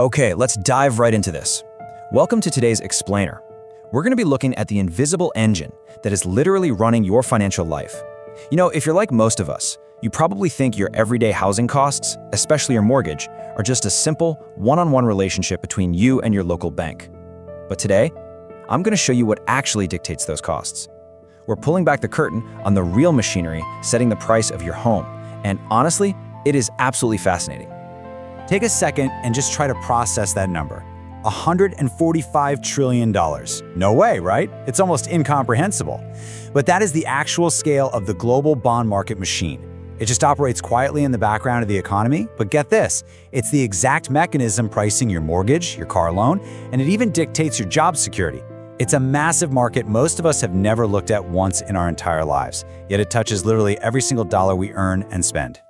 Okay, let's dive right into this. Welcome to today's explainer. We're going to be looking at the invisible engine that is literally running your financial life. You know, if you're like most of us, you probably think your everyday housing costs, especially your mortgage, are just a simple one-on-one relationship between you and your local bank. But today, I'm going to show you what actually dictates those costs. We're pulling back the curtain on the real machinery setting the price of your home. And honestly, it is absolutely fascinating. Take a second and just try to process that number. $145 trillion. No way, right? It's almost incomprehensible. But that is the actual scale of the global bond market machine. It just operates quietly in the background of the economy, but get this, it's the exact mechanism pricing your mortgage, your car loan, and it even dictates your job security. It's a massive market most of us have never looked at once in our entire lives, yet it touches literally every single dollar we earn and spend.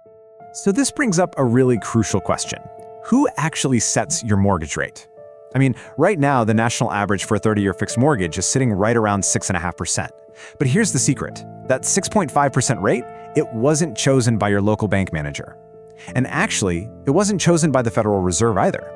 So this brings up a really crucial question. Who actually sets your mortgage rate? I mean, right now, the national average for a 30-year fixed mortgage is sitting right around 6.5%. But here's the secret. That 6.5% rate, it wasn't chosen by your local bank manager. And actually, it wasn't chosen by the Federal Reserve either.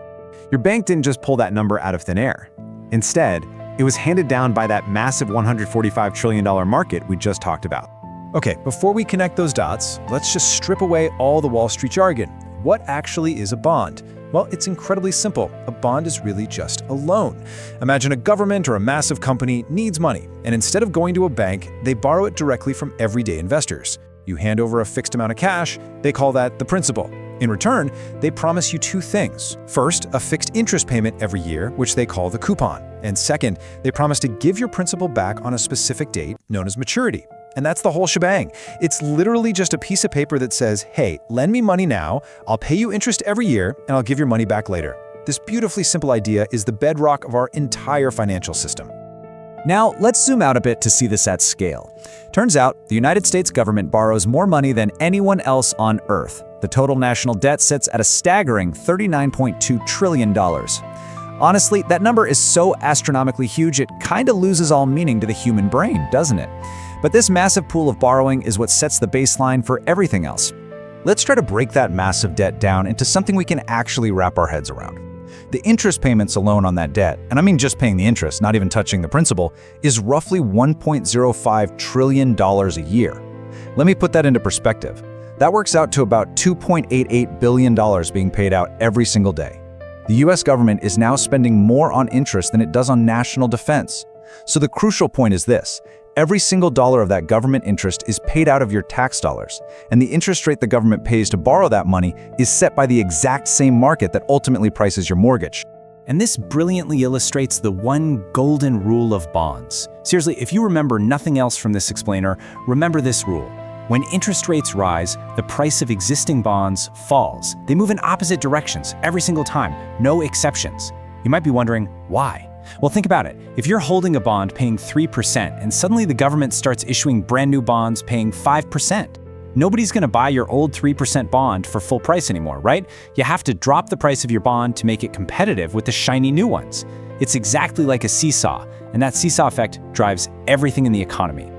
Your bank didn't just pull that number out of thin air. Instead, it was handed down by that massive $145 trillion market we just talked about. Okay, before we connect those dots, let's just strip away all the Wall Street jargon. What actually is a bond? Well, it's incredibly simple. A bond is really just a loan. Imagine a government or a massive company needs money, and instead of going to a bank, they borrow it directly from everyday investors. You hand over a fixed amount of cash, they call that the principal. In return, they promise you two things. First, a fixed interest payment every year, which they call the coupon. And second, they promise to give your principal back on a specific date known as maturity. And that's the whole shebang. It's literally just a piece of paper that says, hey, lend me money now, I'll pay you interest every year, and I'll give your money back later. This beautifully simple idea is the bedrock of our entire financial system. Now, let's zoom out a bit to see this at scale. Turns out, the United States government borrows more money than anyone else on Earth. The total national debt sits at a staggering $39.2 trillion. Honestly, that number is so astronomically huge it kind of loses all meaning to the human brain, doesn't it? But this massive pool of borrowing is what sets the baseline for everything else. Let's try to break that massive debt down into something we can actually wrap our heads around. The interest payments alone on that debt, and I mean just paying the interest, not even touching the principal, is roughly $1.05 trillion a year. Let me put that into perspective. That works out to about $2.88 billion being paid out every single day. The US government is now spending more on interest than it does on national defense. So the crucial point is this. Every single dollar of that government interest is paid out of your tax dollars, and the interest rate the government pays to borrow that money is set by the exact same market that ultimately prices your mortgage. And this brilliantly illustrates the one golden rule of bonds. Seriously, if you remember nothing else from this explainer, remember this rule. When interest rates rise, the price of existing bonds falls. They move in opposite directions every single time, no exceptions. You might be wondering, why? Well, think about it. If you're holding a bond paying 3% and suddenly the government starts issuing brand new bonds paying 5%, nobody's going to buy your old 3% bond for full price anymore, right? You have to drop the price of your bond to make it competitive with the shiny new ones. It's exactly like a seesaw, and that seesaw effect drives everything in the economy.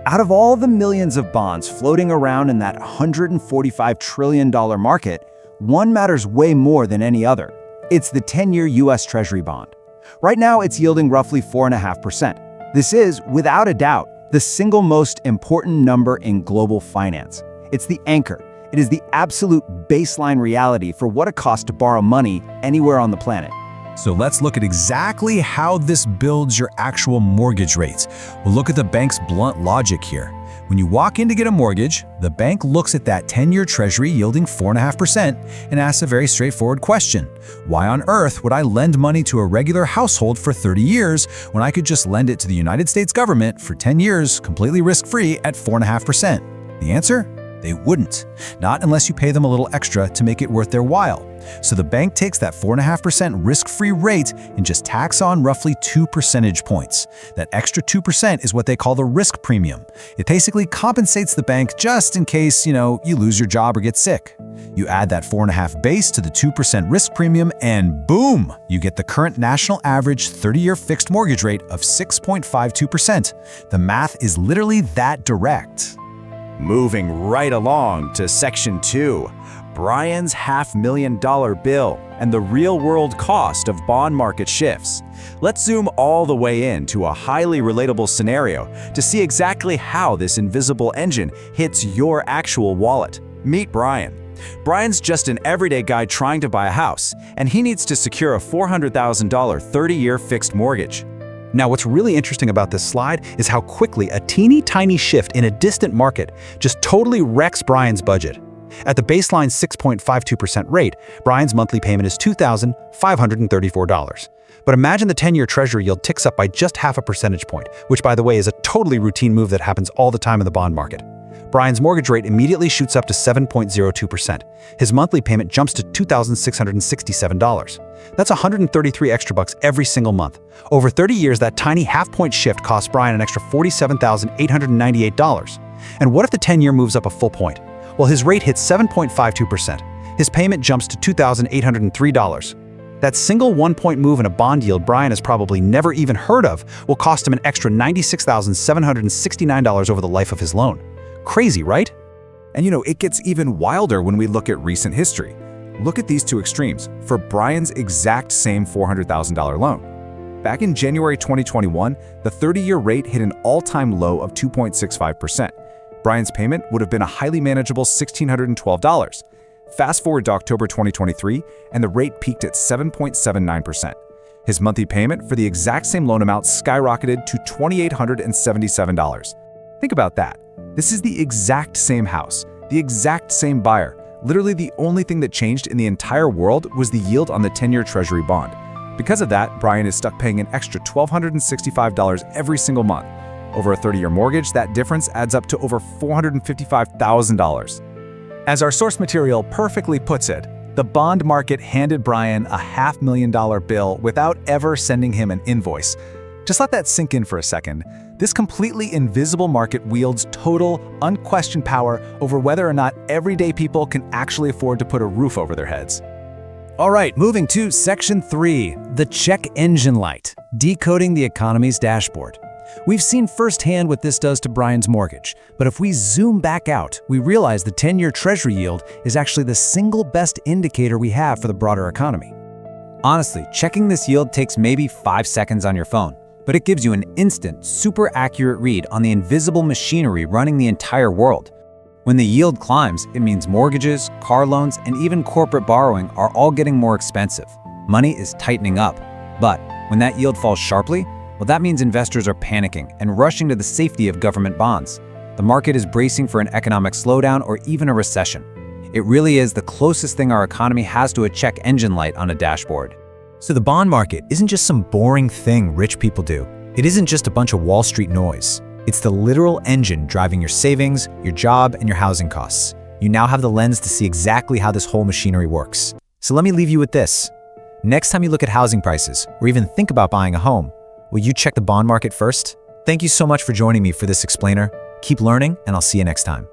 Out of all the millions of bonds floating around in that $145 trillion market, one matters way more than any other. It's the 10-year US Treasury bond. Right now, it's yielding roughly 4.5%. This is, without a doubt, the single most important number in global finance. It's the anchor. It is the absolute baseline reality for what it costs to borrow money anywhere on the planet. So let's look at exactly how this builds your actual mortgage rates. We'll look at the bank's blunt logic here. When you walk in to get a mortgage, the bank looks at that 10-year Treasury yielding 4.5% and asks a very straightforward question. Why on earth would I lend money to a regular household for 30 years when I could just lend it to the United States government for 10 years completely risk-free at 4.5%? The answer? They wouldn't. Not unless you pay them a little extra to make it worth their while. So the bank takes that 4.5% risk-free rate and just tacks on roughly 2 percentage points. That extra 2% is what they call the risk premium. It basically compensates the bank just in case, you lose your job or get sick. You add that 4.5 base to the 2% risk premium and boom, you get the current national average 30-year fixed mortgage rate of 6.52%. The math is literally that direct. Moving right along to Section 2. Brian's $500,000 bill and the real-world cost of bond market shifts. Let's zoom all the way into a highly relatable scenario to see exactly how this invisible engine hits your actual wallet. Meet Brian. Brian's just an everyday guy trying to buy a house, and he needs to secure a $400,000 30-year fixed mortgage. Now, what's really interesting about this slide is how quickly a teeny tiny shift in a distant market just totally wrecks Brian's budget. At the baseline 6.52% rate, Brian's monthly payment is $2,534. But imagine the 10-year Treasury yield ticks up by just half a percentage point, which, by the way, is a totally routine move that happens all the time in the bond market. Brian's mortgage rate immediately shoots up to 7.02%. His monthly payment jumps to $2,667. That's 133 extra bucks every single month. Over 30 years, that tiny half-point shift costs Brian an extra $47,898. And what if the 10-year moves up a full point? Well, his rate hits 7.52%. His payment jumps to $2,803. That single one-point move in a bond yield Brian has probably never even heard of will cost him an extra $96,769 over the life of his loan. Crazy, right? And it gets even wilder when we look at recent history. Look at these two extremes for Brian's exact same $400,000 loan. Back in January 2021, the 30-year rate hit an all-time low of 2.65%. Brian's payment would have been a highly manageable $1,612. Fast forward to October 2023, and the rate peaked at 7.79%. His monthly payment for the exact same loan amount skyrocketed to $2,877. Think about that. This is the exact same house, the exact same buyer. Literally the only thing that changed in the entire world was the yield on the 10-year Treasury bond. Because of that, Brian is stuck paying an extra $1,265 every single month. Over a 30-year mortgage, that difference adds up to over $455,000. As our source material perfectly puts it, the bond market handed Brian a $500,000 bill without ever sending him an invoice. Just let that sink in for a second. This completely invisible market wields total, unquestioned power over whether or not everyday people can actually afford to put a roof over their heads. All right, moving to Section 3, the check engine light, decoding the economy's dashboard. We've seen firsthand what this does to Brian's mortgage, but if we zoom back out, we realize the 10-year Treasury yield is actually the single best indicator we have for the broader economy. Honestly, checking this yield takes maybe 5 seconds on your phone, but it gives you an instant, super accurate read on the invisible machinery running the entire world. When the yield climbs, it means mortgages, car loans, and even corporate borrowing are all getting more expensive. Money is tightening up. But when that yield falls sharply, well, that means investors are panicking and rushing to the safety of government bonds. The market is bracing for an economic slowdown or even a recession. It really is the closest thing our economy has to a check engine light on a dashboard. So the bond market isn't just some boring thing rich people do. It isn't just a bunch of Wall Street noise. It's the literal engine driving your savings, your job, and your housing costs. You now have the lens to see exactly how this whole machinery works. So let me leave you with this. Next time you look at housing prices, or even think about buying a home, will you check the bond market first? Thank you so much for joining me for this explainer. Keep learning, and I'll see you next time.